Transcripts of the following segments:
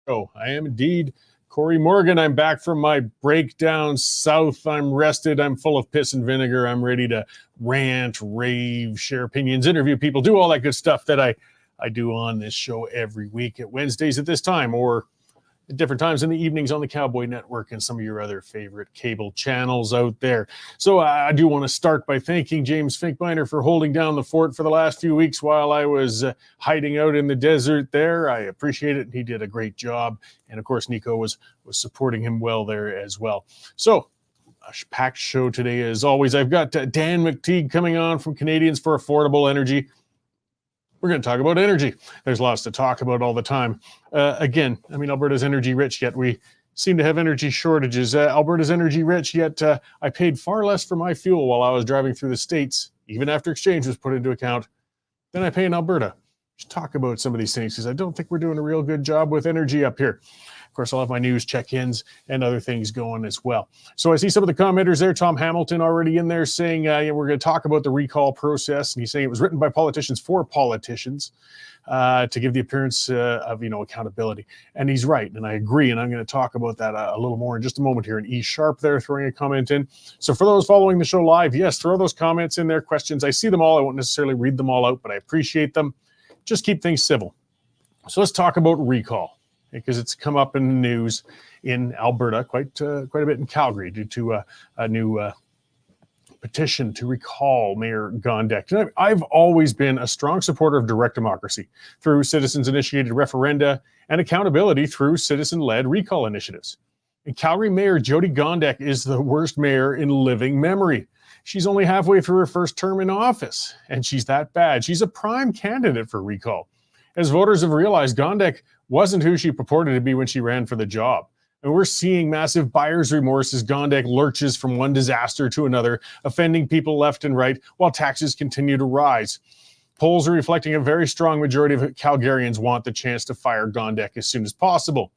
Oh, I am indeed Cory Morgan. I'm back from my break down south. I'm rested. I'm full of piss and vinegar. I'm ready to rant, rave, share opinions, interview people, do all that good stuff that I do on this show every week at Wednesdays at this time, or at different times in the evenings on the Cowboy Network and some of your other favorite cable channels out there. So I do want to start by thanking James Finkbeiner for holding down the fort for the last few weeks while I was hiding out in the desert there. I appreciate it. He did a great job. And of course, Nico was supporting him well there as well. So a packed show today as always. I've got Dan Mctigue coming on from Canadians for Affordable Energy. We're going to talk about energy. There's lots to talk about all the time. Again, I mean, Alberta's energy rich, yet we seem to have energy shortages. Alberta's energy rich, yet I paid far less for my fuel while I was driving through the States, even after exchange was put into account, than I pay in Alberta. Let's talk about some of these things because I don't think we're doing a real good job with energy up here. Of course, I'll have my news check-ins and other things going as well. So I see some of the commenters there. Tom Hamilton already in there saying we're going to talk about the recall process. And he's saying it was written by politicians for politicians to give the appearance of, accountability. And he's right. And I agree. And I'm going to talk about that a little more in just a moment here. And E Sharp there throwing a comment in. So for those following the show live, yes, throw those comments in there, questions. I see them all. I won't necessarily read them all out, but I appreciate them. Just keep things civil. So let's talk about recall, because it's come up in the news in Alberta, quite a bit in Calgary, due to a new petition to recall Mayor Gondek. And I've always been a strong supporter of direct democracy through citizens-initiated referenda and accountability through citizen-led recall initiatives. And Calgary Mayor Jyoti Gondek is the worst mayor in living memory. She's only halfway through her first term in office, and she's that bad. She's a prime candidate for recall. As voters have realized, Gondek wasn't who she purported to be when she ran for the job. And we're seeing massive buyer's remorse as Gondek lurches from one disaster to another, offending people left and right while taxes continue to rise. Polls are reflecting a very strong majority of Calgarians want the chance to fire Gondek as soon as possible.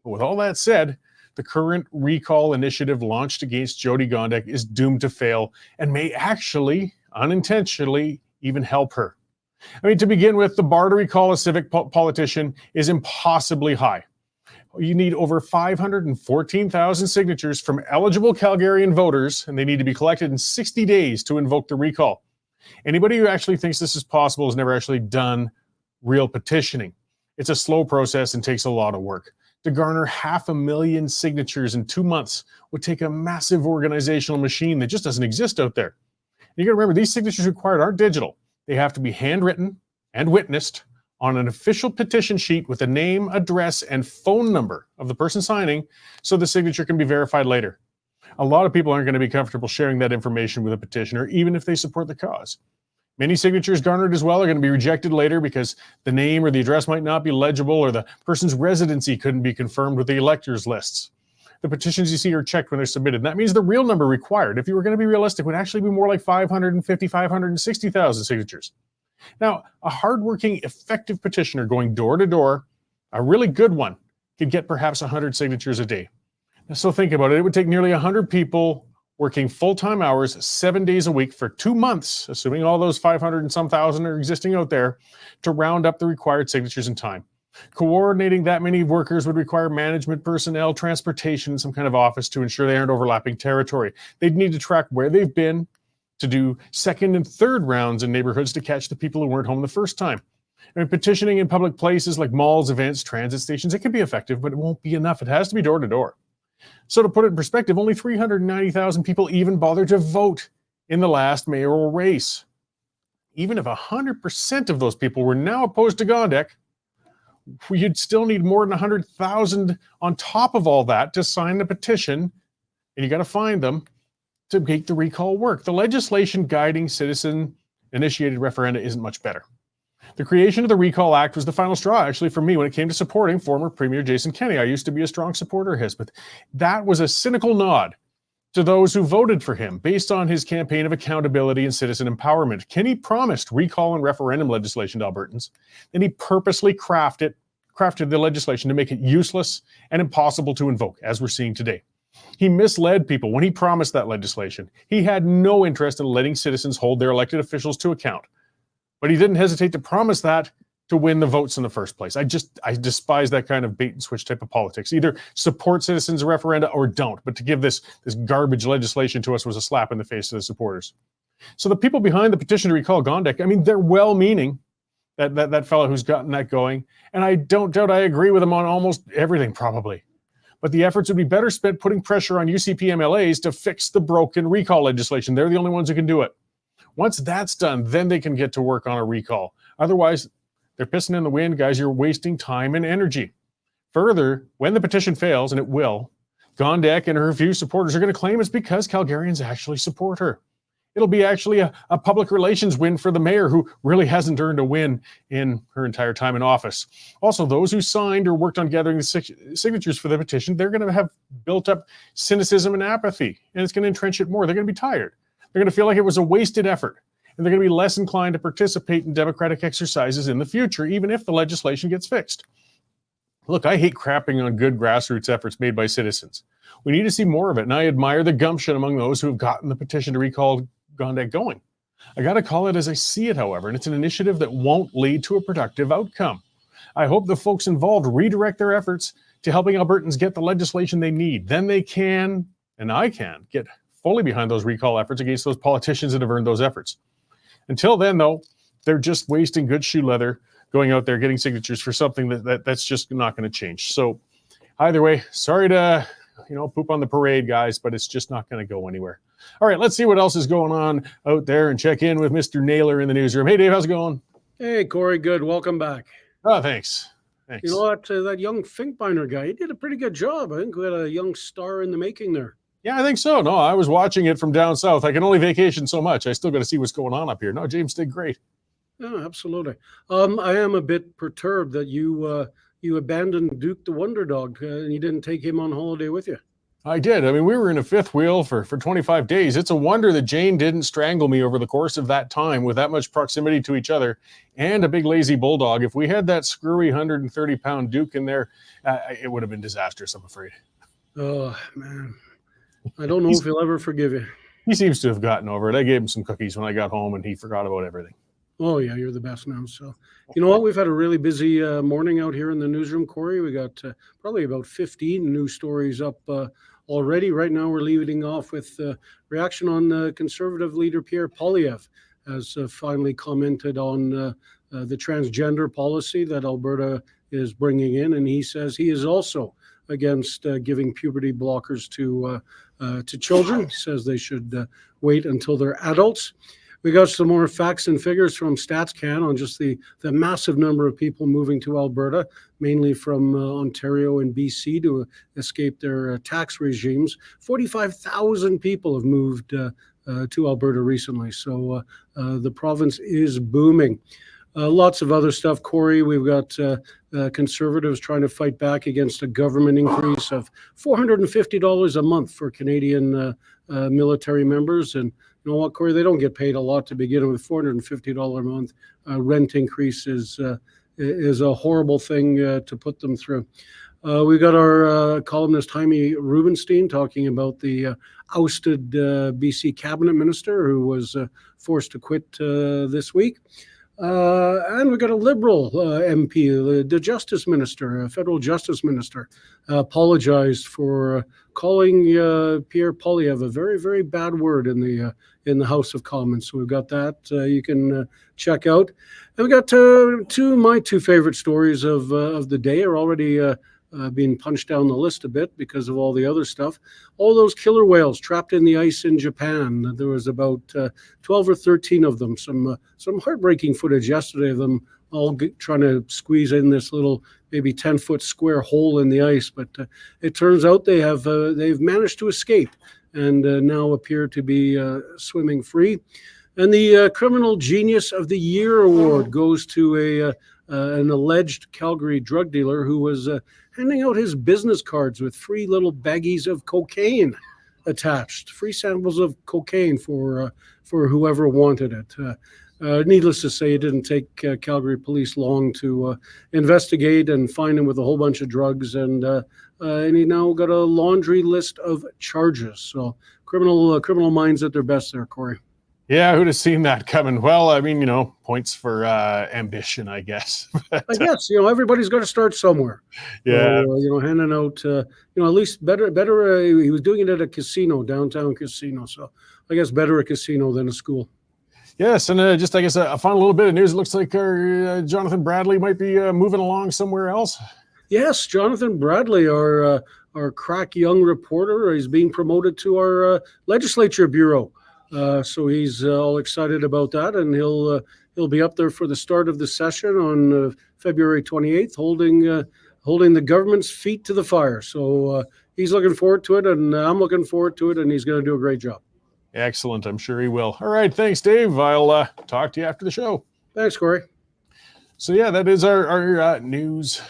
But with all that said, the current recall initiative launched against Jyoti Gondek is doomed to fail and may actually, unintentionally, even help her. I mean, to begin with, the bar to recall a civic politician is impossibly high. You need over 514,000 signatures from eligible Calgarian voters, and they need to be collected in 60 days to invoke the recall. Anybody who actually thinks this is possible has never actually done real petitioning. It's a slow process and takes a lot of work. To garner 500,000 signatures in 2 months would take a massive organizational machine that just doesn't exist out there. And you got to remember, these signatures required aren't digital. They have to be handwritten and witnessed on an official petition sheet with the name, address, and phone number of the person signing so the signature can be verified later. A lot of people aren't going to be comfortable sharing that information with a petitioner, even if they support the cause. Many signatures garnered as well are going to be rejected later because the name or the address might not be legible or the person's residency couldn't be confirmed with the electors lists. The petitions you see are checked when they're submitted. And that means the real number required, if you were going to be realistic, would actually be more like 550, 560,000 signatures. Now, a hardworking, effective petitioner going door to door, a really good one, could get perhaps 100 signatures a day. Now, so think about it. It would take nearly 100 people working full-time hours, 7 days a week for 2 months, assuming all those 500 and some thousand are existing out there, to round up the required signatures in time. Coordinating that many workers would require management personnel, transportation, and some kind of office to ensure they aren't overlapping territory. They'd need to track where they've been, to do second and third rounds in neighborhoods to catch the people who weren't home the first time. I mean, petitioning in public places like malls, events, transit stations, it can be effective, but it won't be enough. It has to be door to door. So to put it in perspective, only 390,000 people even bothered to vote in the last mayoral race. Even if 100% of those people were now opposed to Gondek, you'd still need more than 100,000 on top of all that to sign the petition, and you got to find them to make the recall work. The legislation guiding citizen-initiated referenda isn't much better. The creation of the Recall Act was the final straw, actually, for me when it came to supporting former Premier Jason Kenney. I used to be a strong supporter of his, but that was a cynical nod to those who voted for him based on his campaign of accountability and citizen empowerment. Kenney promised recall and referendum legislation to Albertans, and he purposely crafted the legislation to make it useless and impossible to invoke, as we're seeing today. He misled people when he promised that legislation. He had no interest in letting citizens hold their elected officials to account. But he didn't hesitate to promise that to win the votes in the first place. I despise that kind of bait and switch type of politics. Either support citizens referenda or don't. But to give this garbage legislation to us was a slap in the face to the supporters. So the people behind the petition to recall Gondek, I mean, they're well-meaning, that fellow who's gotten that going. And I don't doubt I agree with him on almost everything, probably. But the efforts would be better spent putting pressure on UCP MLAs to fix the broken recall legislation. They're the only ones who can do it. Once that's done, then they can get to work on a recall. Otherwise, they're pissing in the wind, guys. You're wasting time and energy. Further, when the petition fails, and it will, Gondek and her few supporters are going to claim it's because Calgarians actually support her. It'll be actually a public relations win for the mayor, who really hasn't earned a win in her entire time in office. Also, those who signed or worked on gathering the signatures for the petition, they're going to have built up cynicism and apathy, and it's going to entrench it more. They're going to be tired. They're going to feel like it was a wasted effort. And they're going to be less inclined to participate in democratic exercises in the future, even if the legislation gets fixed. Look, I hate crapping on good grassroots efforts made by citizens. We need to see more of it, and I admire the gumption among those who have gotten the petition to recall Gondek going. I got to call it as I see it, however, and it's an initiative that won't lead to a productive outcome. I hope the folks involved redirect their efforts to helping Albertans get the legislation they need. Then they can, and I can, get fully behind those recall efforts against those politicians that have earned those efforts. Until then, though, they're just wasting good shoe leather going out there getting signatures for something that's just not going to change. So either way, sorry to poop on the parade, guys, but it's just not going to go anywhere. All right, let's see what else is going on out there and check in with Mr. Naylor in the newsroom. Hey, Dave, how's it going? Hey, Cory, good. Welcome back. Oh, thanks. You know what? That young Finkbeiner guy, he did a pretty good job. I think we had a young star in the making there. Yeah, I think so. No, I was watching it from down south. I can only vacation so much. I still got to see what's going on up here. No, James did great. Yeah, absolutely. I am a bit perturbed that you abandoned Duke the Wonder Dog and you didn't take him on holiday with you. I did. I mean, we were in a fifth wheel for 25 days. It's a wonder that Jane didn't strangle me over the course of that time with that much proximity to each other and a big lazy bulldog. If we had that screwy 130-pound Duke in there, it would have been disastrous, I'm afraid. Oh, man. I don't know if he'll ever forgive you. He seems to have gotten over it. I gave him some cookies when I got home, and he forgot about everything. Oh, yeah, you're the best now. So, you know what? We've had a really busy morning out here in the newsroom, Cory. We got probably about 15 news stories up already. Right now, we're leading off with reaction on Conservative leader Pierre Poilievre has finally commented on the transgender policy that Alberta is bringing in, and he says he is also against giving puberty blockers to children. He says they should wait until they're adults. We got some more facts and figures from StatsCan on just the massive number of people moving to Alberta, mainly from Ontario and BC to escape their tax regimes. 45,000 people have moved to Alberta recently, so the province is booming. Lots of other stuff, Cory. We've got Conservatives trying to fight back against a government increase of $450 a month for Canadian military members. And you know what, Cory? They don't get paid a lot to begin with. $450 a month rent increase is a horrible thing to put them through. We got our columnist Jaime Rubenstein talking about the ousted BC cabinet minister who was forced to quit this week. And we got a Liberal MP, the Justice Minister, a federal Justice Minister, apologized for calling Pierre Poilievre a very, very bad word in the House of Commons. So we've got that you can check out. And we got my two favorite stories of the day are already being punched down the list a bit because of all the other stuff. All those killer whales trapped in the ice in Japan. There was about 12 or 13 of them. Some heartbreaking footage yesterday of them all trying to squeeze in this little maybe 10-foot square hole in the ice. But it turns out they've managed to escape and now appear to be swimming free. And the Criminal Genius of the Year award goes to an alleged Calgary drug dealer who was handing out his business cards with free little baggies of cocaine attached, free samples of cocaine for whoever wanted it. Needless to say, it didn't take Calgary police long to investigate and find him with a whole bunch of drugs, and he now got a laundry list of charges. So criminal minds at their best there, Cory. Yeah, who'd have seen that coming? Well, I mean, points for ambition, I guess. I guess, everybody's got to start somewhere. Yeah. So, handing out, at least better. He was doing it at a casino, downtown casino. So I guess better a casino than a school. Yes, and just, I guess, a fun little bit of news. It looks like our Jonathan Bradley might be moving along somewhere else. Yes, Jonathan Bradley, our crack young reporter, is being promoted to our legislature bureau. So he's all excited about that, and he'll be up there for the start of the session on February 28th, holding the government's feet to the fire. So he's looking forward to it, and I'm looking forward to it, and he's going to do a great job. Excellent. I'm sure he will. All right. Thanks, Dave. I'll talk to you after the show. Thanks, Cory. So, yeah, that is our news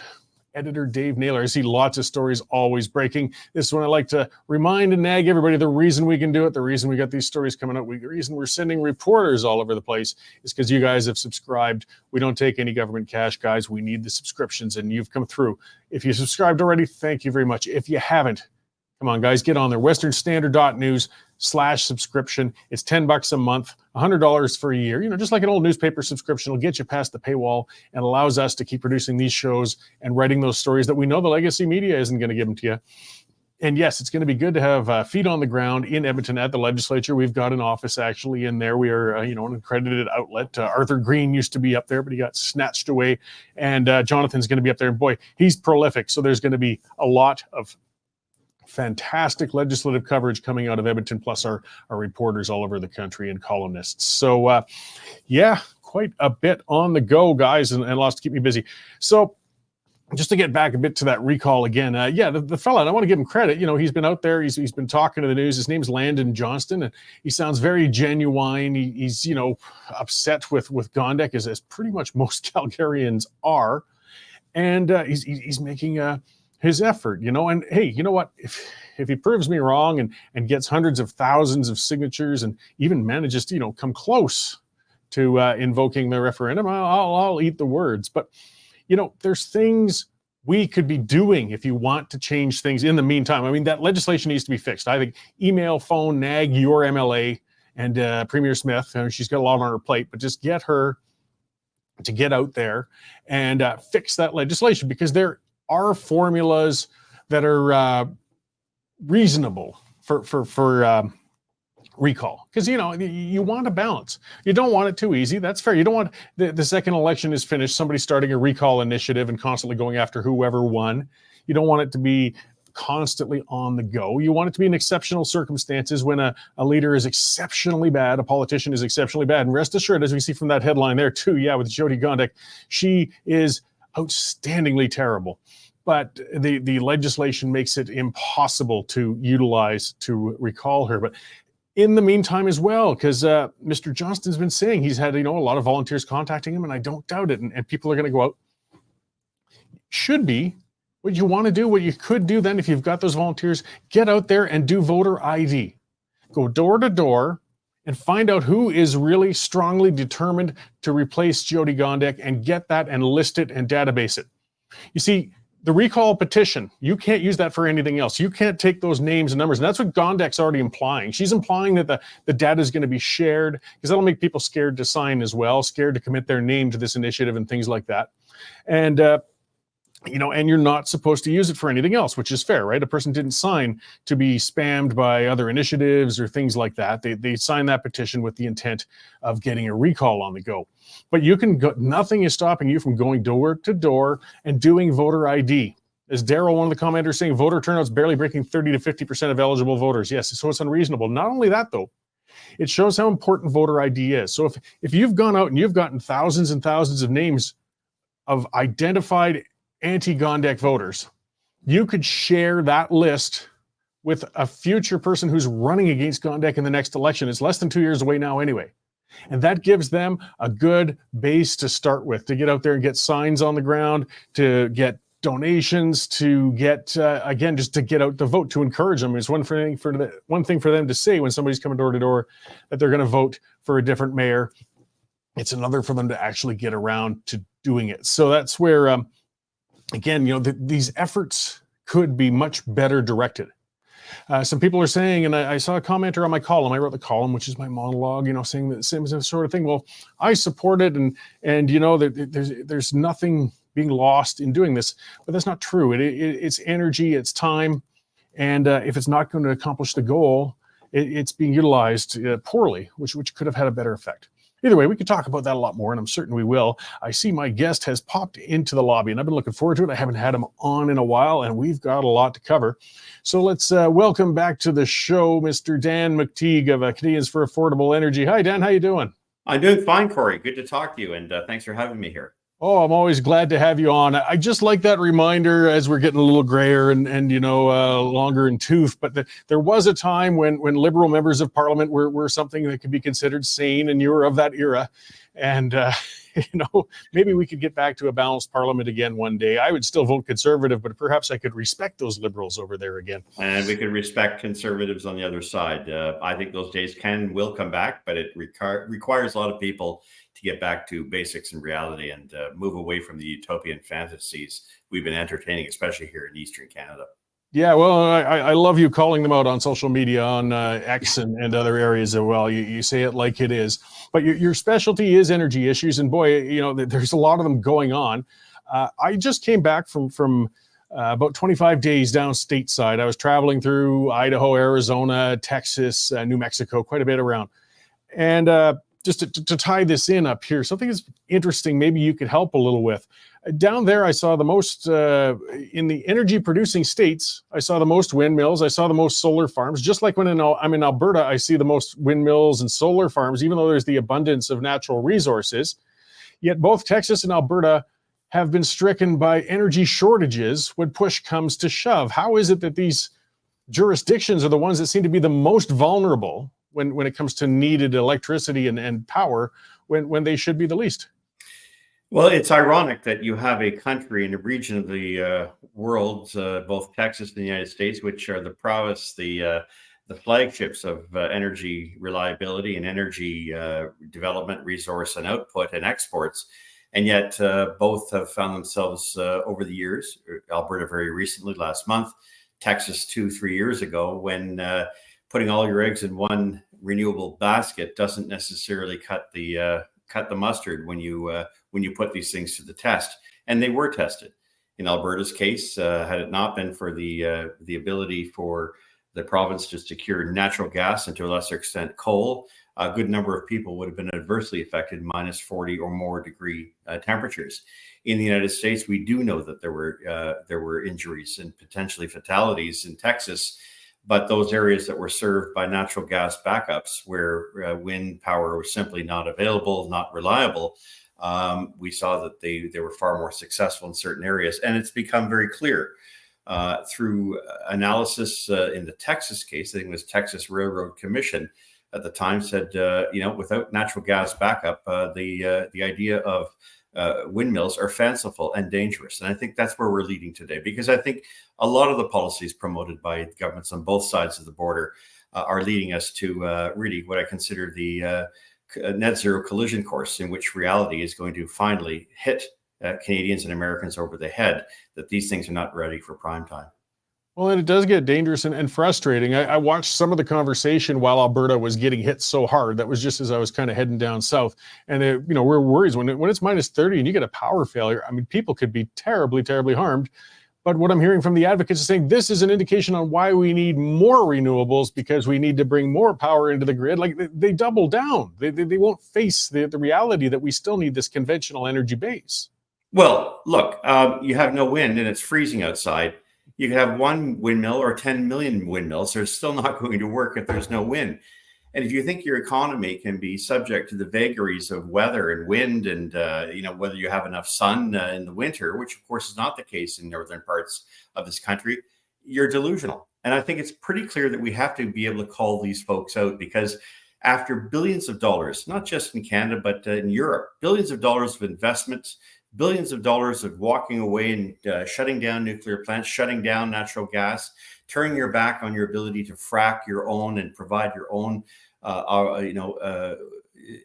editor, Dave Naylor. I see lots of stories always breaking. This is when I like to remind and nag everybody the reason we can do it, the reason we got these stories coming out, the reason we're sending reporters all over the place is because you guys have subscribed. We don't take any government cash, guys. We need the subscriptions, and you've come through. If you subscribed already, thank you very much. If you haven't, come on, guys, get on there. westernstandard.news/subscription. It's $10 a month, $100 for a year. Just like an old newspaper subscription, will get you past the paywall and allows us to keep producing these shows and writing those stories that we know the legacy media isn't going to give them to you. And yes, it's going to be good to have feet on the ground in Edmonton at the legislature. We've got an office actually in there. We are, an accredited outlet. Arthur Green used to be up there, but he got snatched away. And Jonathan's going to be up there. And boy, he's prolific. So there's going to be a lot of fantastic legislative coverage coming out of Edmonton, plus our reporters all over the country and columnists. So, quite a bit on the go, guys, and lots to keep me busy. So, just to get back a bit to that recall again, the fella, and I want to give him credit. He's been out there. He's been talking to the news. His name's Landon Johnston, and he sounds very genuine. He's upset with Gondek, as pretty much most Calgarians are, and he's making his effort, and hey, you know what? If he proves me wrong and gets hundreds of thousands of signatures and even manages to, come close to invoking the referendum, I'll eat the words. But, there's things we could be doing if you want to change things in the meantime. I mean, that legislation needs to be fixed. I think email, phone, nag your MLA and Premier Smith. She's got a lot on her plate, but just get her to get out there and fix that legislation, because there are formulas that are reasonable for recall, because you want a balance. You don't want it too easy. That's fair. You don't want the second election is finished, somebody starting a recall initiative and constantly going after whoever won. You don't want it to be constantly on the go. You want it to be in exceptional circumstances when a leader is exceptionally bad, a politician is exceptionally bad. And rest assured, as we see from that headline there too, with Jody Gondek, she is outstandingly terrible. But the legislation makes it impossible to utilize to recall her. But in the meantime as well, because Mr. Johnston's been saying he's had a lot of volunteers contacting him, and I don't doubt it. And people are going to go out. Should be what you want to do, what you could do then if you've got those volunteers, get out there and do voter ID. Go door to door and find out who is really strongly determined to replace Jody Gondek, and get that and list it and database it. You see, the recall petition, you can't use that for anything else. You can't take those names and numbers. And that's what Gondek's already implying. She's implying that the data is going to be shared, because that'll make people scared to sign as well, scared to commit their name to this initiative and things like that. And, and you're not supposed to use it for anything else, which is fair, right? A person didn't sign to be spammed by other initiatives or things like that. They signed that petition with the intent of getting a recall on the go. But you can go, nothing is stopping you from going door to door and doing voter ID. As Daryl, one of the commenters, saying, voter turnout's barely breaking 30 to 50% of eligible voters. Yes, so it's unreasonable. Not only that, though, it shows how important voter ID is. So if you've gone out and you've gotten thousands and thousands of names of identified anti-Gondek voters, you could share that list with a future person who's running against Gondek in the next election. It's less than 2 years away now anyway. And that gives them a good base to start with, to get out there and get signs on the ground, to get donations, to get, again, just to get out to vote, to encourage them. It's one thing for them to say when somebody's coming door to door that they're going to vote for a different mayor. It's another for them to actually get around to doing it. So that's where, again, these efforts could be much better directed. Some people are saying, and I saw a commenter on my column. I wrote the column, which is my monologue, saying the same sort of thing. Well, I support it, and there's nothing being lost in doing this, but that's not true. It's energy, it's time, and if it's not going to accomplish the goal, it's being utilized poorly, which could have had a better effect. Either way, we could talk about that a lot more, and I'm certain we will. I see my guest has popped into the lobby, and I've been looking forward to it. I haven't had him on in a while, and we've got a lot to cover. So let's welcome back to the show, Mr. Dan Mctigue of Canadians for Affordable Energy. Hi, Dan. How you doing? I'm doing fine, Cory. Good to talk to you, and thanks for having me here. Oh, I'm always glad to have you on. I just like that reminder as we're getting a little grayer and longer in tooth. But there was a time when Liberal members of Parliament were something that could be considered sane, and you were of that era. And maybe we could get back to a balanced Parliament again one day. I would still vote Conservative, but perhaps I could respect those Liberals over there again. And we could respect Conservatives on the other side. I think those days will come back, but it requires a lot of people to get back to basics and reality and move away from the utopian fantasies we've been entertaining, especially here in Eastern Canada. Yeah, well, I love you calling them out on social media, on X and other areas as well. You say it like it is. But your specialty is energy issues. And boy, there's a lot of them going on. I just came back from about 25 days down stateside. I was traveling through Idaho, Arizona, Texas, New Mexico, quite a bit around. And just to tie this in up here, something that's interesting, maybe you could help a little with. Down there, I saw the most, in the energy producing states, I saw the most windmills, I saw the most solar farms. Just like when I'm in Alberta, I see the most windmills and solar farms, even though there's the abundance of natural resources. Yet both Texas and Alberta have been stricken by energy shortages when push comes to shove. How is it that these jurisdictions are the ones that seem to be the most vulnerable when it comes to needed electricity and power when they should be the least? Well, it's ironic that you have a country in a region of the world, both Texas and the United States, which are the prowess, the flagships of energy reliability and energy development, resource and output and exports. And yet both have found themselves over the years, Alberta very recently, last month, Texas 2-3 years ago, when putting all your eggs in one renewable basket doesn't necessarily cut the mustard when you put these things to the test. And they were tested. In Alberta's case, had it not been for the ability for the province to secure natural gas and to a lesser extent coal, a good number of people would have been adversely affected, minus 40 or more degree temperatures. In the United States, we do know that there were injuries and potentially fatalities in Texas. But those areas that were served by natural gas backups, where wind power was simply not available, not reliable, we saw that they were far more successful in certain areas. And it's become very clear through analysis in the Texas case. I think it was Texas Railroad Commission at the time said, without natural gas backup, the idea of windmills are fanciful and dangerous. And I think that's where we're leading today, because I think a lot of the policies promoted by governments on both sides of the border are leading us to really what I consider the net zero collision course, in which reality is going to finally hit Canadians and Americans over the head, that these things are not ready for prime time. Well, and it does get dangerous and frustrating. I watched some of the conversation while Alberta was getting hit so hard. That was just as I was kind of heading down south. And, we're worried when it's minus 30 and you get a power failure. I mean, people could be terribly, terribly harmed. But what I'm hearing from the advocates is saying this is an indication on why we need more renewables, because we need to bring more power into the grid. Like they double down. They won't face the reality that we still need this conventional energy base. Well, look, you have no wind and it's freezing outside. You can have one windmill or 10 million windmills. They're still not going to work if there's no wind. And if you think your economy can be subject to the vagaries of weather and wind and, whether you have enough sun in the winter, which of course is not the case in northern parts of this country, you're delusional. And I think it's pretty clear that we have to be able to call these folks out, because after billions of dollars, not just in Canada, but in Europe, billions of dollars of investment, billions of dollars of walking away and shutting down nuclear plants, shutting down natural gas, turning your back on your ability to frack your own and provide your own,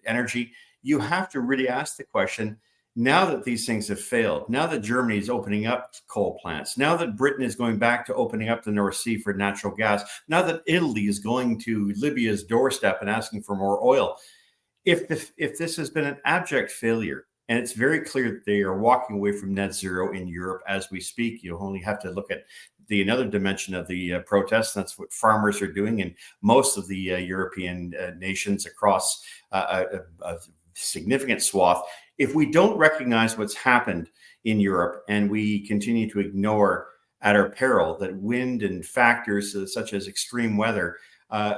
energy. You have to really ask the question, Now that these things have failed, now that Germany is opening up coal plants, now that Britain is going back to opening up the North Sea for natural gas, now that Italy is going to Libya's doorstep and asking for more oil, if this has been an abject failure, and it's very clear that they are walking away from net zero in Europe as we speak, you only have to look at another dimension of the protests. That's what farmers are doing in most of the European nations across a significant swath. If we don't recognize what's happened in Europe and we continue to ignore at our peril that wind and factors such as extreme weather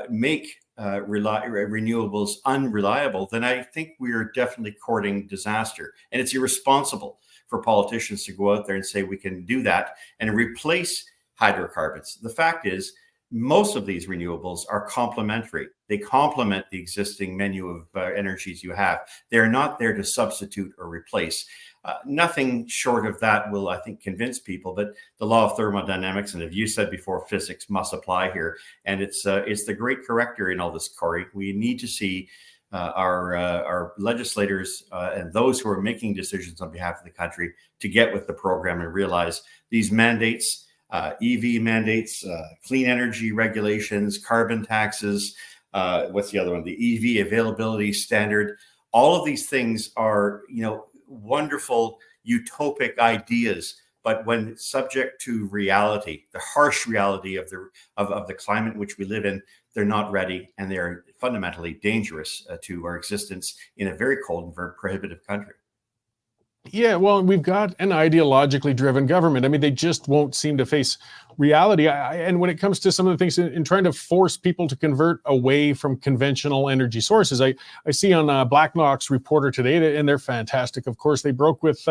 make renewables unreliable, then I think we are definitely courting disaster. And it's irresponsible for politicians to go out there and say we can do that and replace hydrocarbons. The fact is, most of these renewables are complementary. They complement the existing menu of energies you have. They're not there to substitute or replace. Nothing short of that will, I think, convince people that the law of thermodynamics, and as you said before, physics must apply here. And it's the great corrector in all this, Cory. We need to see our legislators and those who are making decisions on behalf of the country to get with the program and realize these mandates, EV mandates, clean energy regulations, carbon taxes, what's the other one? The EV availability standard. All of these things are, wonderful utopic ideas, but when subject to reality, the harsh reality of the climate in which we live in, they're not ready, and they're fundamentally dangerous to our existence in a very cold and very prohibitive country. Yeah, well, we've got an ideologically driven government. I mean, they just won't seem to face reality. And when it comes to some of the things in trying to force people to convert away from conventional energy sources, I see on Blacklock's Reporter today, and they're fantastic. Of course, they broke with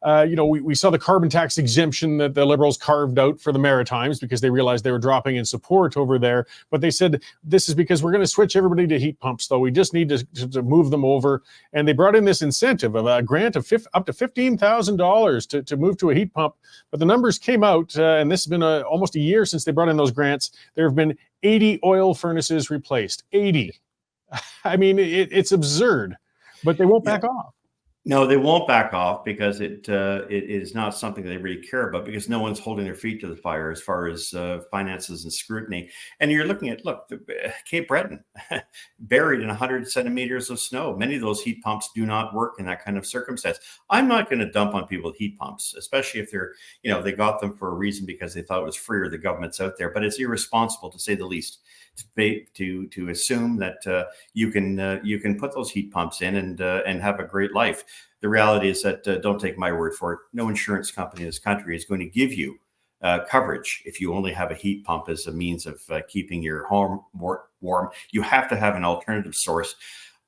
we saw the carbon tax exemption that the Liberals carved out for the Maritimes because they realized they were dropping in support over there. But they said, this is because we're going to switch everybody to heat pumps, though. We just need to move them over. And they brought in this incentive of a grant of up to $15,000 to move to a heat pump. But the numbers came out, and this has been almost a year since they brought in those grants. There have been 80 oil furnaces replaced. 80. I mean, it's absurd, but they won't back off. No, they won't back off because it is not something they really care about, because no one's holding their feet to the fire as far as finances and scrutiny. And you're looking at, Cape Breton, buried in 100 centimeters of snow. Many of those heat pumps do not work in that kind of circumstance. I'm not going to dump on people with heat pumps, especially if they're, they got them for a reason because they thought it was free or the government's out there. But it's irresponsible, to say the least, to assume that you can put those heat pumps in and have a great life. The reality is that, don't take my word for it, no insurance company in this country is going to give you coverage if you only have a heat pump as a means of keeping your home warm. You have to have an alternative source.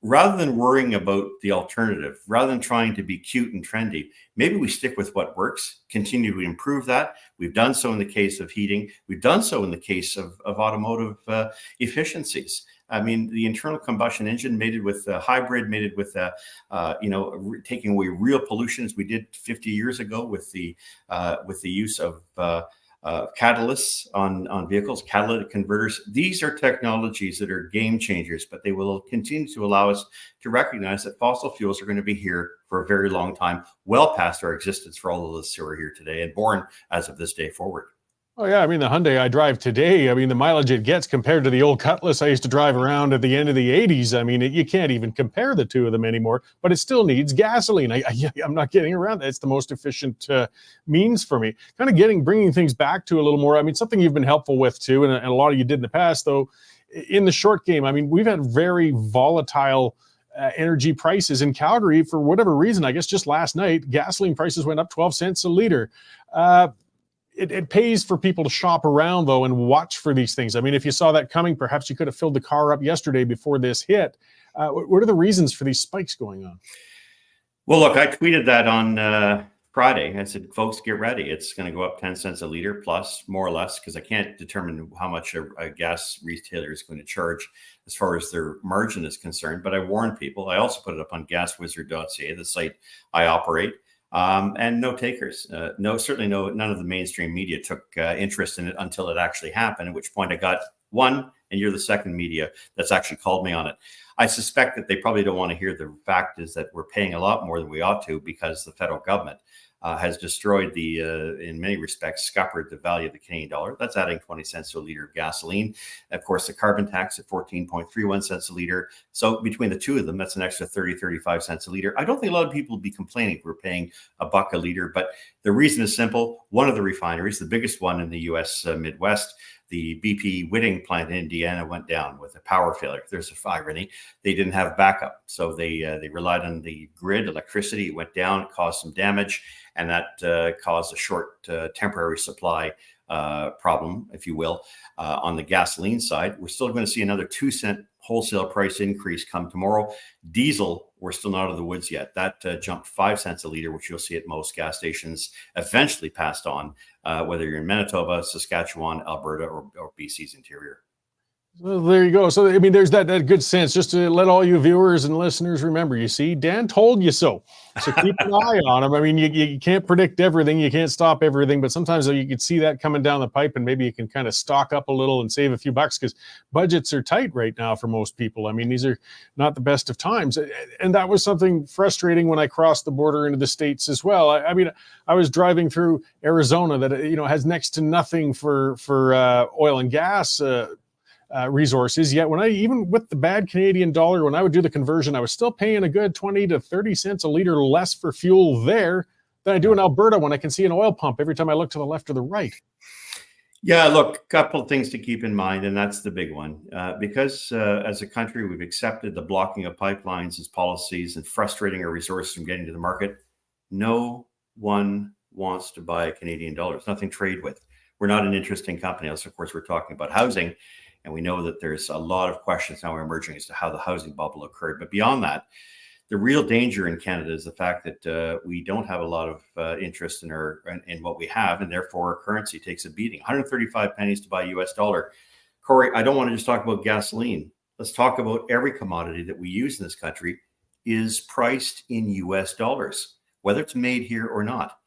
Rather than worrying about the alternative, rather than trying to be cute and trendy, maybe we stick with what works, continue to improve that. We've done so in the case of heating. We've done so in the case of automotive efficiencies. I mean, the internal combustion engine mated with a hybrid, mated with taking away real pollution, as we did 50 years ago with the use of catalysts on vehicles, catalytic converters. These are technologies that are game changers, but they will continue to allow us to recognize that fossil fuels are going to be here for a very long time, well past our existence for all of us who are here today and born as of this day forward. Oh, yeah. I mean, the Hyundai I drive today, I mean, the mileage it gets compared to the old Cutlass I used to drive around at the end of the 80s. I mean, you can't even compare the two of them anymore, but it still needs gasoline. I'm not getting around that. It's the most efficient means for me. Kind of bringing things back to a little more. I mean, something you've been helpful with too, and a lot of you did in the past, though, in the short game. I mean, we've had very volatile energy prices in Calgary for whatever reason. I guess just last night, gasoline prices went up 12 cents a liter. It pays for people to shop around, though, and watch for these things. I mean, if you saw that coming, perhaps you could have filled the car up yesterday before this hit. What are the reasons for these spikes going on? Well, look, I tweeted that on Friday. I said, folks, get ready. It's going to go up 10 cents a liter plus, more or less, because I can't determine how much a gas retailer is going to charge as far as their margin is concerned. But I warned people. I also put it up on gaswizard.ca, the site I operate. And no takers. None of the mainstream media took interest in it until it actually happened, at which point I got, one, and you're the second media that's actually called me on it. I suspect that they probably don't want to hear the fact is that we're paying a lot more than we ought to because the federal government has destroyed in many respects, scuppered the value of the Canadian dollar. That's adding 20 cents to a liter of gasoline. Of course, the carbon tax at 14.31 cents a liter. So between the two of them, that's an extra 35 cents a liter. I don't think a lot of people would be complaining if we're paying $1 a liter, but the reason is simple. One of the refineries, the biggest one in the U.S. Midwest, the BP Whitting plant in Indiana, went down with a power failure. There's a irony. They didn't have backup. So they relied on the grid. Electricity went down, it caused some damage, and that caused a short temporary supply problem, if you will. On the gasoline side, we're still going to see another 2-cent wholesale price increase come tomorrow. Diesel, we're still not out of the woods yet. That jumped 5 cents a liter, which you'll see at most gas stations, eventually passed on, whether you're in Manitoba, Saskatchewan, Alberta, or BC's interior. Well, there you go. So, I mean, there's that good sense, just to let all you viewers and listeners remember, you see, Dan told you so. So keep an eye on him. I mean, you can't predict everything. You can't stop everything. But sometimes you can see that coming down the pipe, and maybe you can kind of stock up a little and save a few bucks, because budgets are tight right now for most people. I mean, these are not the best of times. And that was something frustrating when I crossed the border into the States as well. I mean, I was driving through Arizona that, has next to nothing for oil and gas resources. Yet even with the bad Canadian dollar, when I would do the conversion, I was still paying a good 20 to 30 cents a liter less for fuel there than I do in Alberta, when I can see an oil pump every time I look to the left or the right. Yeah, look, a couple of things to keep in mind, and that's the big one. Because as a country, we've accepted the blocking of pipelines as policies and frustrating our resources from getting to the market. No one wants to buy a Canadian dollar. There's nothing to trade with. We're not an interesting company. Else, of course, we're talking about housing. And we know that there's a lot of questions now emerging as to how the housing bubble occurred. But beyond that, the real danger in Canada is the fact that we don't have a lot of interest in what we have, and therefore our currency takes a beating. 135 pennies to buy a US dollar. Cory, I don't want to just talk about gasoline. Let's talk about every commodity that we use in this country is priced in US dollars, whether it's made here or not.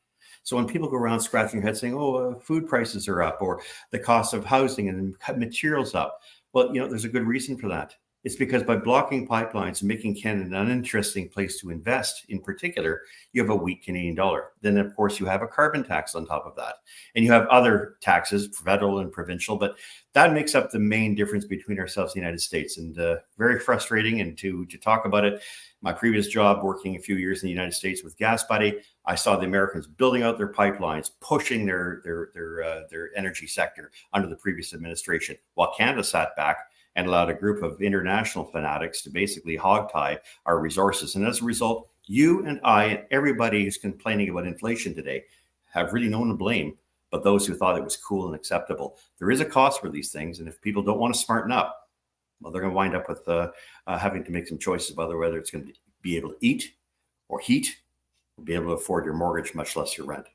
So when people go around scratching their head saying, food prices are up, or the cost of housing and materials up, well, there's a good reason for that. It's because by blocking pipelines and making Canada an uninteresting place to invest, in particular, you have a weak Canadian dollar. Then, of course, you have a carbon tax on top of that. And you have other taxes, federal and provincial, but that makes up the main difference between ourselves and the United States. And very frustrating. And to talk about it, my previous job working a few years in the United States with Gas Buddy, I saw the Americans building out their pipelines, pushing their energy sector under the previous administration, while Canada sat back and allowed a group of international fanatics to basically hogtie our resources. And as a result, you and I and everybody who's complaining about inflation today have really no one to blame but those who thought it was cool and acceptable. There is a cost for these things, and if people don't want to smarten up, well, they're going to wind up with having to make some choices about whether it's going to be able to eat or heat, or be able to afford your mortgage, much less your rent.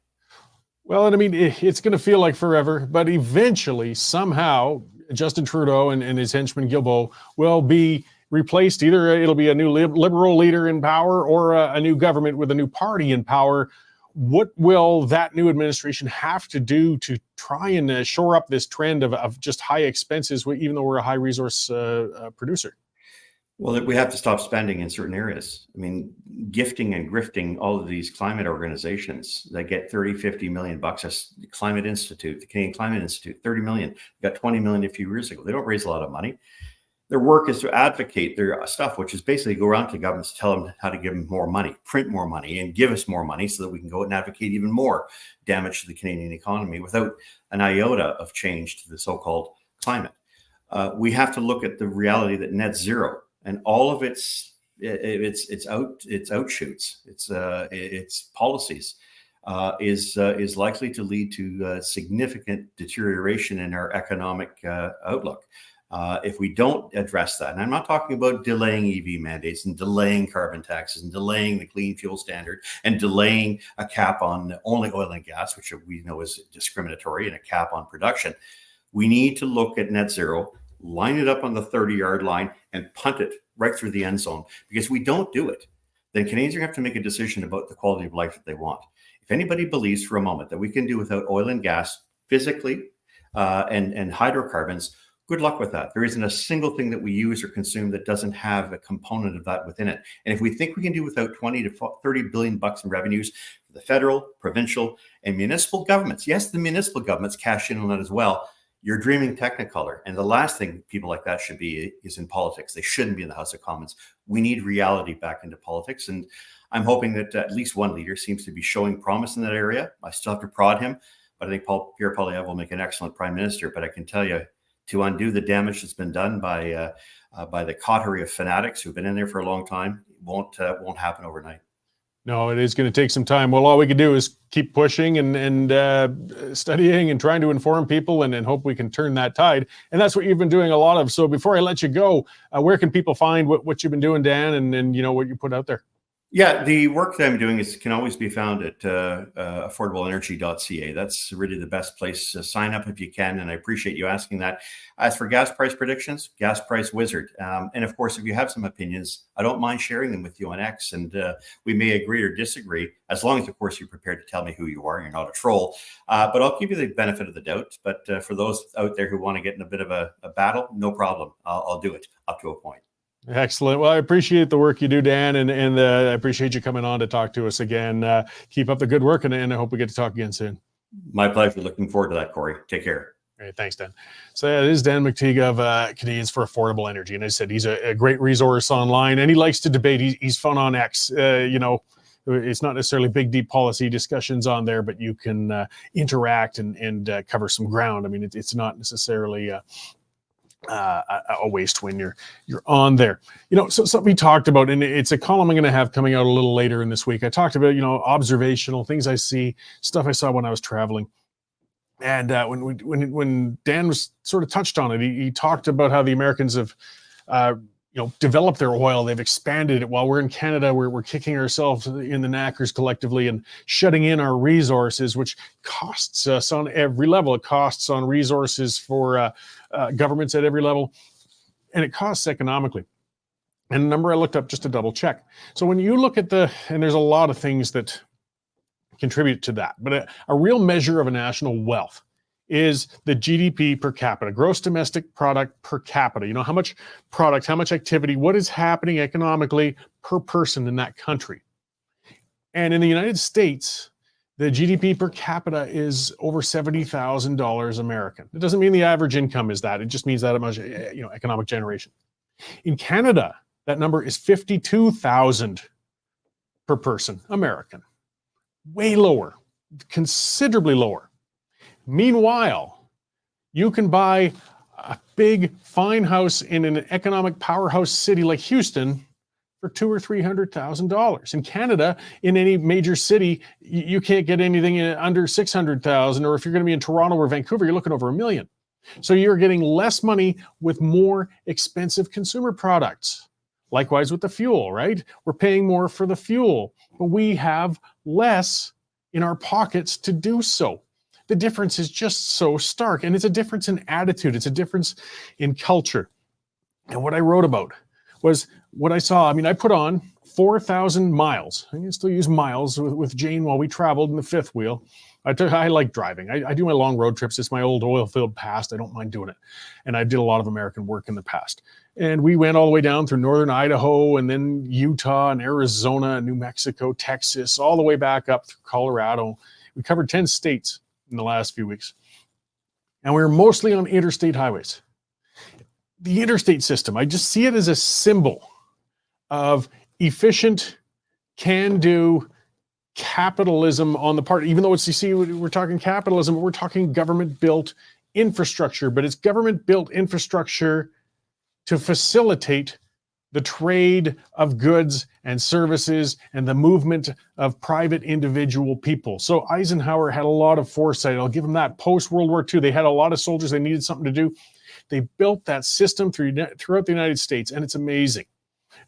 Well, and I mean, it's going to feel like forever, but eventually, somehow, Justin Trudeau and his henchman Guilbeault will be replaced. Either it'll be a new liberal leader in power, or a new government with a new party in power. What will that new administration have to do to try and shore up this trend of just high expenses, even though we're a high resource producer? Well, we have to stop spending in certain areas. I mean, gifting and grifting all of these climate organizations that get 30, 50 million bucks. The Climate Institute, the Canadian Climate Institute, 30 million, got 20 million a few years ago. They don't raise a lot of money. Their work is to advocate their stuff, which is basically go around to governments, tell them how to give them more money, print more money, and give us more money so that we can go and advocate even more damage to the Canadian economy without an iota of change to the so-called climate. We have to look at the reality that net zero and all of its outshoots, its policies, is likely to lead to significant deterioration in our economic outlook. If we don't address that, and I'm not talking about delaying EV mandates and delaying carbon taxes and delaying the clean fuel standard and delaying a cap on only oil and gas, which we know is discriminatory, and a cap on production. We need to look at net zero, line it up on the 30-yard line, and punt it right through the end zone. Because if we don't do it, then Canadians are going to have to make a decision about the quality of life that they want. If anybody believes for a moment that we can do without oil and gas physically and hydrocarbons, Good luck with that. There isn't a single thing that we use or consume that doesn't have a component of that within it. And if we think we can do without 20 to 30 billion bucks in revenues for the federal, provincial, and municipal governments, yes, the municipal governments cash in on that as well, you're dreaming Technicolor. And the last thing people like that should be is in politics. They shouldn't be in the House of Commons. We need reality back into politics. And I'm hoping that at least one leader seems to be showing promise in that area. I still have to prod him, but I think Pierre Poilievre will make an excellent prime minister. But I can tell you, to undo the damage that's been done by the coterie of fanatics who've been in there for a long time, won't happen overnight. No, it is going to take some time. Well, all we can do is keep pushing and studying and trying to inform people and hope we can turn that tide. And that's what you've been doing a lot of. So before I let you go, where can people find what you've been doing, Dan, and what you put out there? Yeah, the work that I'm doing can always be found at affordableenergy.ca. That's really the best place to sign up if you can, and I appreciate you asking that. As for gas price predictions, Gas Price Wizard. And of course, if you have some opinions, I don't mind sharing them with you on X, and we may agree or disagree, as long as, of course, you're prepared to tell me who you are and you're not a troll. But I'll give you the benefit of the doubt. But for those out there who want to get in a bit of a battle, no problem. I'll do it up to a point. Excellent. Well, I appreciate the work you do, Dan, and I appreciate you coming on to talk to us again. Keep up the good work, and I hope we get to talk again soon. My pleasure. Looking forward to that, Cory. Take care. All right, thanks, Dan. So it is Dan Mctigue of Canadians for Affordable Energy, and I said he's a great resource online, and he likes to debate. He's fun on X. It's not necessarily big, deep policy discussions on there, but you can interact and cover some ground. I mean, it's not necessarily a waste when you're on there. So something we talked about, and it's a column I'm going to have coming out a little later in this week. I talked about, observational things I see, stuff I saw when I was traveling. And when Dan was sort of touched on it, he talked about how the Americans have, developed their oil. They've expanded it. While we're in Canada, we're kicking ourselves in the knackers collectively and shutting in our resources, which costs us on every level. It costs on resources for governments at every level, and it costs economically. And the number I looked up just to double check. So when you look at and there's a lot of things that contribute to that, but a real measure of a national wealth is the GDP per capita, gross domestic product per capita. How much product, how much activity, what is happening economically per person in that country. And in the United States, the GDP per capita is over $70,000 American. It doesn't mean the average income is that. It just means that much, economic generation. In Canada, that number is $52,000 per person American. Way lower, considerably lower. Meanwhile, you can buy a big, fine house in an economic powerhouse city like Houston for $200,000 or $300,000. In Canada, in any major city, you can't get anything under $600,000, or if you're going to be in Toronto or Vancouver, you're looking over $1 million. So you're getting less money with more expensive consumer products. Likewise with the fuel, right? We're paying more for the fuel, but we have less in our pockets to do so. The difference is just so stark, and it's a difference in attitude. It's a difference in culture. And what I wrote about was what I saw. I mean, I put on 4,000 miles. I can still use miles with Jane while we traveled in the fifth wheel. I like driving. I do my long road trips. It's my old oil field past. I don't mind doing it. And I did a lot of American work in the past. And we went all the way down through northern Idaho and then Utah and Arizona, New Mexico, Texas, all the way back up through Colorado. We covered 10 states in the last few weeks. And we were mostly on interstate highways. The interstate system, I just see it as a symbol of efficient, can-do capitalism on the part, even though it's, you see, we're talking capitalism, we're talking government-built infrastructure, but it's government-built infrastructure to facilitate the trade of goods and services and the movement of private individual people. So Eisenhower had a lot of foresight. I'll give him that. Post-World War II, they had a lot of soldiers. They needed something to do. They built that system throughout the United States, and it's amazing.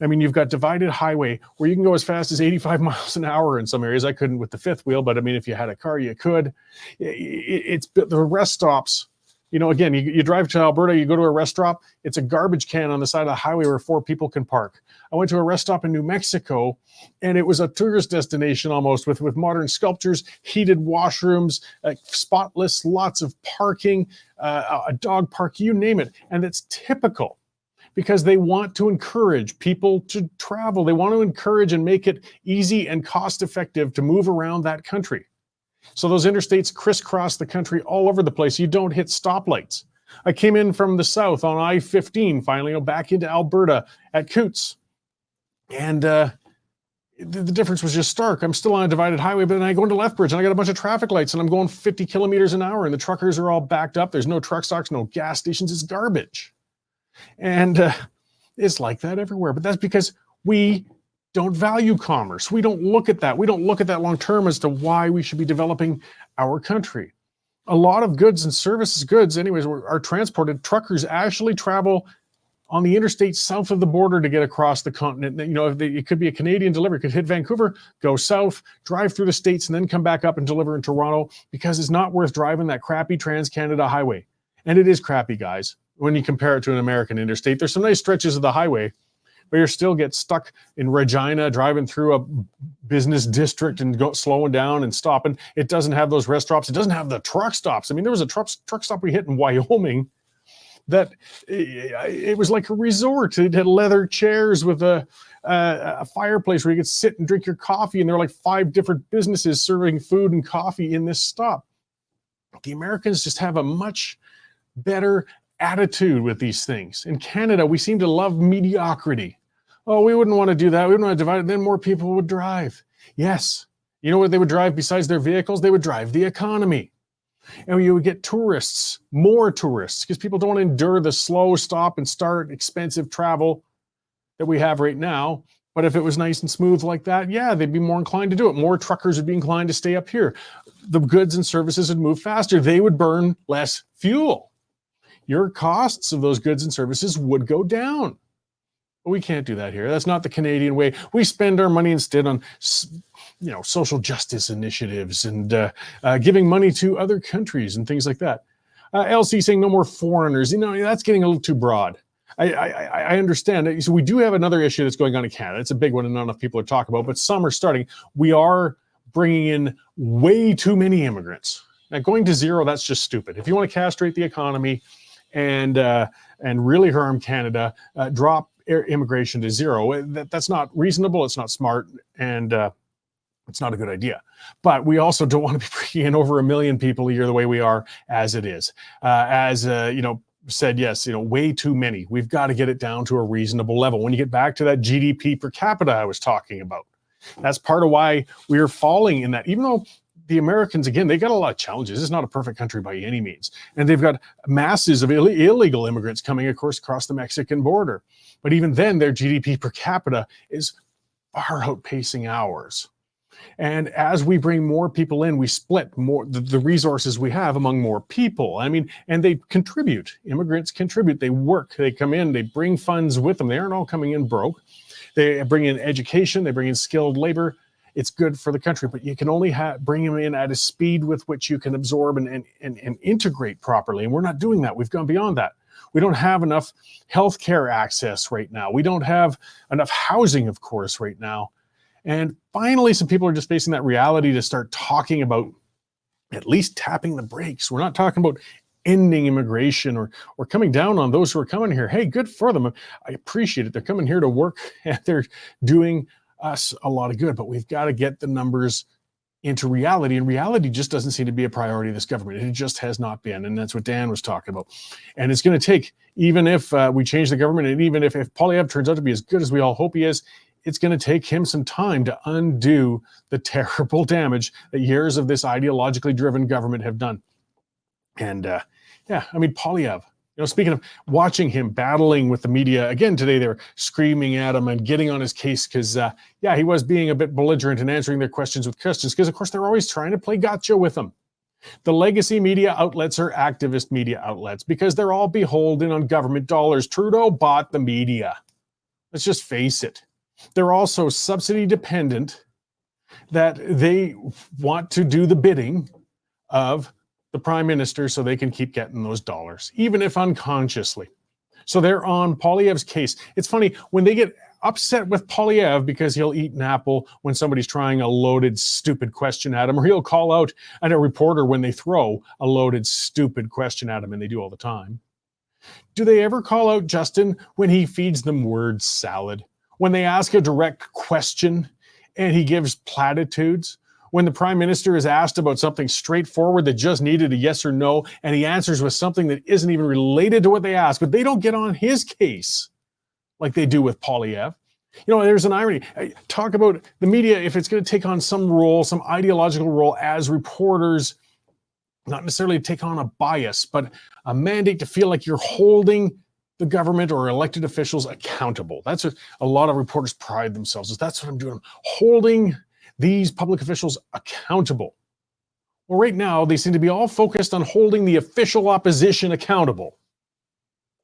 I mean, you've got divided highway where you can go as fast as 85 miles an hour in some areas. I couldn't with the fifth wheel, but I mean, if you had a car, you could. It's the rest stops You know, again, you drive to Alberta, you go to a rest stop, it's a garbage can on the side of the highway where 4 people can park. I went to a rest stop in New Mexico, and it was a tourist destination almost with modern sculptures, heated washrooms, spotless, lots of parking, a dog park, you name it. And it's typical because they want to encourage people to travel. They want to encourage and make it easy and cost effective to move around that country. So those interstates crisscross the country all over the place. You don't hit stoplights. I came in from the south on I-15, finally, back into Alberta at Coots. And the difference was just stark. I'm still on a divided highway, but then I go into Lethbridge and I got a bunch of traffic lights and I'm going 50 kilometers an hour and the truckers are all backed up. There's no truck stops, no gas stations. It's garbage. And it's like that everywhere. But that's because we don't value commerce. We don't look at that. We don't look at that long term as to why we should be developing our country. A lot of goods and services, anyways, are transported. Truckers actually travel on the interstate south of the border to get across the continent. You know, it could be a Canadian delivery, could hit Vancouver, go south, drive through the States, and then come back up and deliver in Toronto because it's not worth driving that crappy Trans-Canada highway. And it is crappy, guys, when you compare it to an American interstate. There's some nice stretches of the highway, but you still get stuck in Regina, driving through a business district and slowing down and stopping. It doesn't have those rest stops. It doesn't have the truck stops. I mean, there was a truck stop we hit in Wyoming that it was like a resort. It had leather chairs with a fireplace where you could sit and drink your coffee. And there were like 5 different businesses serving food and coffee in this stop. The Americans just have a much better attitude with these things. In Canada, we seem to love mediocrity. Oh, we wouldn't want to do that. We wouldn't want to divide it. Then more people would drive. Yes. You know what they would drive besides their vehicles? They would drive the economy. And you would get tourists, more tourists, because people don't want to endure the slow stop and start expensive travel that we have right now. But if it was nice and smooth like that, yeah, they'd be more inclined to do it. More truckers would be inclined to stay up here. The goods and services would move faster. They would burn less fuel. Your costs of those goods and services would go down. But we can't do that here. That's not the Canadian way. We spend our money instead on, social justice initiatives and giving money to other countries and things like that. LC saying no more foreigners. That's getting a little too broad. I understand. So we do have another issue that's going on in Canada. It's a big one and not enough people are talking about, but some are starting. We are bringing in way too many immigrants. Now, going to zero, that's just stupid. If you want to castrate the economy and really harm Canada, drop immigration to zero. That's not reasonable. It's not smart, and it's not a good idea. But we also don't want to be bringing in over 1 million people a year the way we are as it is. Said yes, way too many. We've got to get it down to a reasonable level. When you get back to that GDP per capita I was talking about, that's part of why we're falling in that. Even though the Americans, again, they got a lot of challenges. It's not a perfect country by any means. And they've got masses of illegal immigrants coming, of course, across the Mexican border. But even then, their GDP per capita is far outpacing ours. And as we bring more people in, we split more the resources we have among more people. I mean, and they contribute. Immigrants contribute. They work. They come in. They bring funds with them. They aren't all coming in broke. They bring in education. They bring in skilled labor. It's good for the country, but you can only bring them in at a speed with which you can absorb and integrate properly. And we're not doing that. We've gone beyond that. We don't have enough healthcare access right now. We don't have enough housing, of course, right now. And finally, some people are just facing that reality to start talking about at least tapping the brakes. We're not talking about ending immigration or coming down on those who are coming here. Hey, good for them. I appreciate it. They're coming here to work and they're doing us a lot of good, but we've got to get the numbers into reality. And reality just doesn't seem to be a priority of this government. It just has not been. And that's what Dan was talking about. And it's going to take, even if we change the government, and even if Poilievre turns out to be as good as we all hope he is, it's going to take him some time to undo the terrible damage that years of this ideologically driven government have done. And Poilievre, speaking of watching him battling with the media, again today they were screaming at him and getting on his case because, he was being a bit belligerent and answering their questions with questions because, of course, they're always trying to play gotcha with him. The legacy media outlets are activist media outlets because they're all beholden on government dollars. Trudeau bought the media. Let's just face it. They're also subsidy dependent, that they want to do the bidding of the prime minister so they can keep getting those dollars, even if unconsciously. So they're on Poilievre's case. It's funny, when they get upset with Poilievre because he'll eat an apple when somebody's trying a loaded, stupid question at him, or he'll call out at a reporter when they throw a loaded, stupid question at him, and they do all the time. Do they ever call out Justin when he feeds them word salad? When they ask a direct question and he gives platitudes? When the prime minister is asked about something straightforward that just needed a yes or no, and he answers with something that isn't even related to what they asked, but they don't get on his case like they do with Poilievre. You know, there's an irony. Talk about the media, if it's going to take on some role, some ideological role as reporters, not necessarily take on a bias, but a mandate to feel like you're holding the government or elected officials accountable. That's what a lot of reporters pride themselves as. That's what I'm doing. I'm holding these public officials accountable. Well, right now, they seem to be all focused on holding the official opposition accountable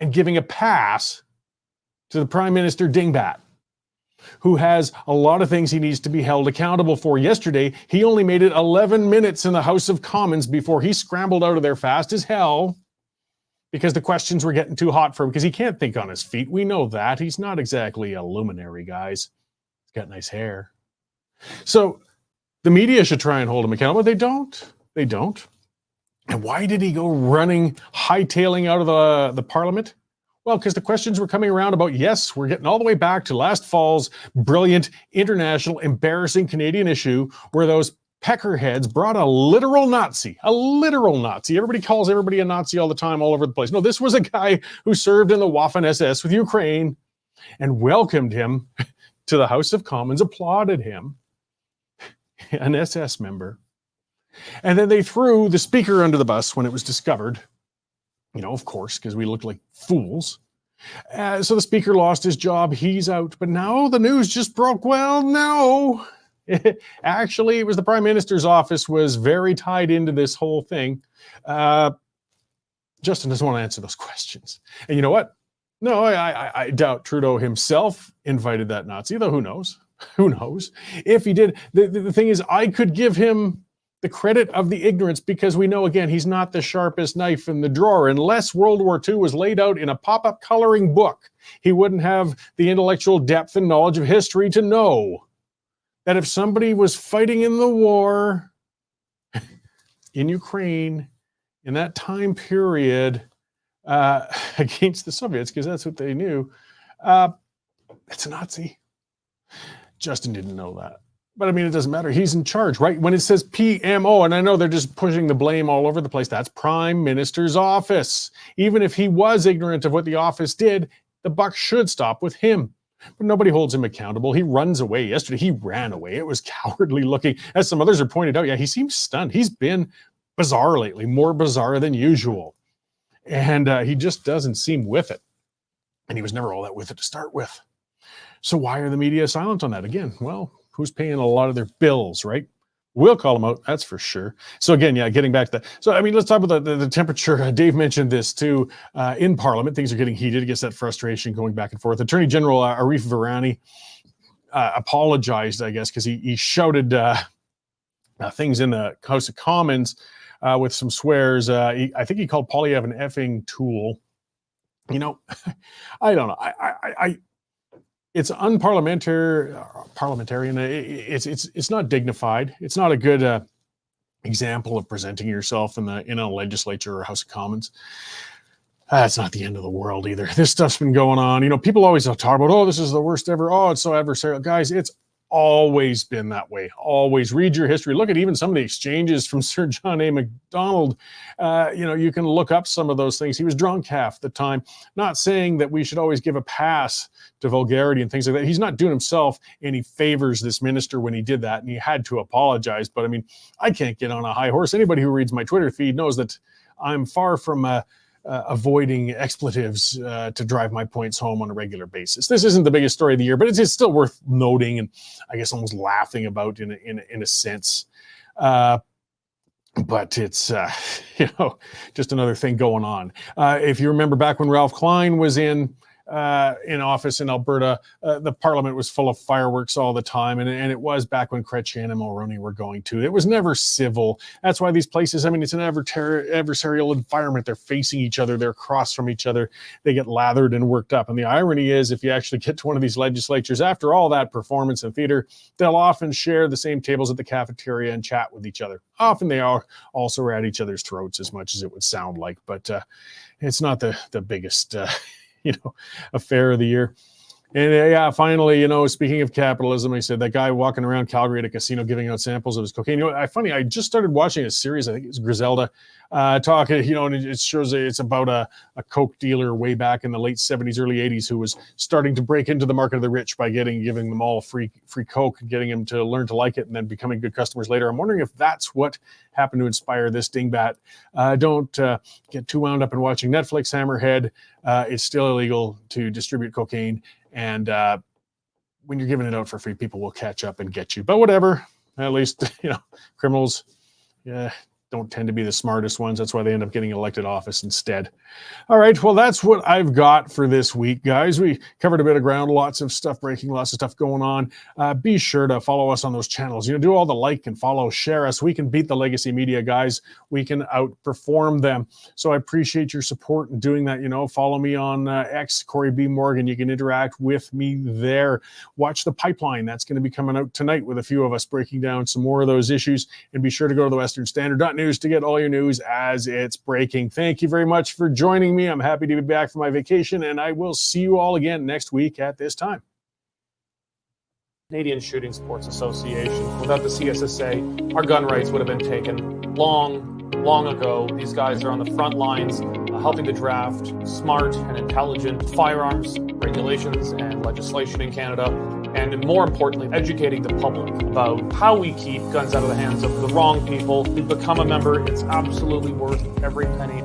and giving a pass to the Prime Minister Dingbat, who has a lot of things he needs to be held accountable for. Yesterday, he only made it 11 minutes in the House of Commons before he scrambled out of there fast as hell because the questions were getting too hot for him, because he can't think on his feet. We know that. He's not exactly a luminary, guys. He's got nice hair. So the media should try and hold him accountable. They don't. They don't. And why did he go running, hightailing out of the Parliament? Well, because the questions were coming around about, yes, we're getting all the way back to last fall's brilliant, international, embarrassing Canadian issue where those peckerheads brought a literal Nazi. Everybody calls everybody a Nazi all the time, all over the place. No, this was a guy who served in the Waffen-SS with Ukraine and welcomed him to the House of Commons, applauded him, an SS member. And then they threw the speaker under the bus when it was discovered. You know, of course, because we looked like fools. So the speaker lost his job. He's out. But now the news just broke. Well, no. Actually, it was the Prime Minister's office was very tied into this whole thing. Justin doesn't want to answer those questions. And you know what? No, I doubt Trudeau himself invited that Nazi, though who knows? Who knows? If he did, the thing is, I could give him the credit of the ignorance, because we know, again, he's not the sharpest knife in the drawer. Unless World War II was laid out in a pop-up coloring book, he wouldn't have the intellectual depth and knowledge of history to know that if somebody was fighting in the war in Ukraine in that time period against the Soviets, because that's what they knew, it's a Nazi. Justin didn't know that. But I mean, it doesn't matter. He's in charge, right? When it says PMO, and I know they're just pushing the blame all over the place, that's Prime Minister's office. Even if he was ignorant of what the office did, the buck should stop with him. But nobody holds him accountable. He runs away. Yesterday, he ran away. It was cowardly looking. As some others have pointed out, yeah, he seems stunned. He's been bizarre lately, more bizarre than usual. And he just doesn't seem with it. And he was never all that with it to start with. So why are the media silent on that? Again, well, who's paying a lot of their bills, right? We'll call them out, that's for sure. So again, yeah, getting back to that. So, I mean, let's talk about the temperature. Dave mentioned this too. In Parliament, things are getting heated. It gets that frustration going back and forth. Attorney General Arif Virani apologized, I guess, because he shouted things in the House of Commons with some swears. I think he called Poilievre an effing tool. You know, I don't know. It's parliamentarian. It's not dignified. It's not a good example of presenting yourself in a legislature or House of Commons. It's not the end of the world either. This stuff's been going on. You know, people always talk about, oh, this is the worst ever. Oh, it's so adversarial. Guys, it's always been that way. Always. Read your history. Look at even some of the exchanges from Sir John A. Macdonald. You know, you can look up some of those things. He was drunk half the time. Not saying that we should always give a pass to vulgarity and things like that. He's not doing himself any favors, this minister, when he did that, and he had to apologize. But I mean, I can't get on a high horse. Anybody who reads my Twitter feed knows that I'm far from avoiding expletives to drive my points home on a regular basis. This isn't the biggest story of the year, but it's still worth noting and I guess almost laughing about in a sense. But it's, you know, just another thing going on. If you remember back when Ralph Klein was in in office in Alberta, the parliament was full of fireworks all the time. And it was back when Chrétien and Mulroney were going to. It was never civil. That's why these places, I mean, it's an adversarial environment. They're facing each other. They're across from each other. They get lathered and worked up. And the irony is, if you actually get to one of these legislatures, after all that performance and theater, they'll often share the same tables at the cafeteria and chat with each other. Often they are also at each other's throats, as much as it would sound like. But it's not the biggest affair of the year. And finally, speaking of capitalism, I said that guy walking around Calgary at a casino giving out samples of his cocaine. I just started watching a series, I think it's Griselda, talking, and it shows it's about a coke dealer way back in the late 70s, early 80s, who was starting to break into the market of the rich by giving them all free coke, getting them to learn to like it, and then becoming good customers later. I'm wondering if that's what happened to inspire this dingbat. Don't get too wound up in watching Netflix, Hammerhead. It's still illegal to distribute cocaine. And when you're giving it out for free, people will catch up and get you. But whatever, at least, criminals don't tend to be the smartest ones. That's why they end up getting elected office instead. All right, well, that's what I've got for this week, guys. We covered a bit of ground, lots of stuff breaking, lots of stuff going on. Be sure to follow us on those channels. Do all the like and follow, share us. We can beat the legacy media, guys. We can outperform them. So I appreciate your support in doing that. Follow me on X, Cory B. Morgan. You can interact with me there. Watch The Pipeline. That's going to be coming out tonight with a few of us breaking down some more of those issues. And be sure to go to the westernstandard.news to get all your news as it's breaking. Thank you very much for joining me. I'm happy to be back from my vacation, and I will see you all again next week at this time. Canadian Shooting Sports Association. Without the CSSA, our gun rights would have been taken long ago. These guys are on the front lines helping to draft smart and intelligent firearms regulations and legislation in Canada, and more importantly, educating the public about how we keep guns out of the hands of the wrong people. To become a member, it's absolutely worth every penny.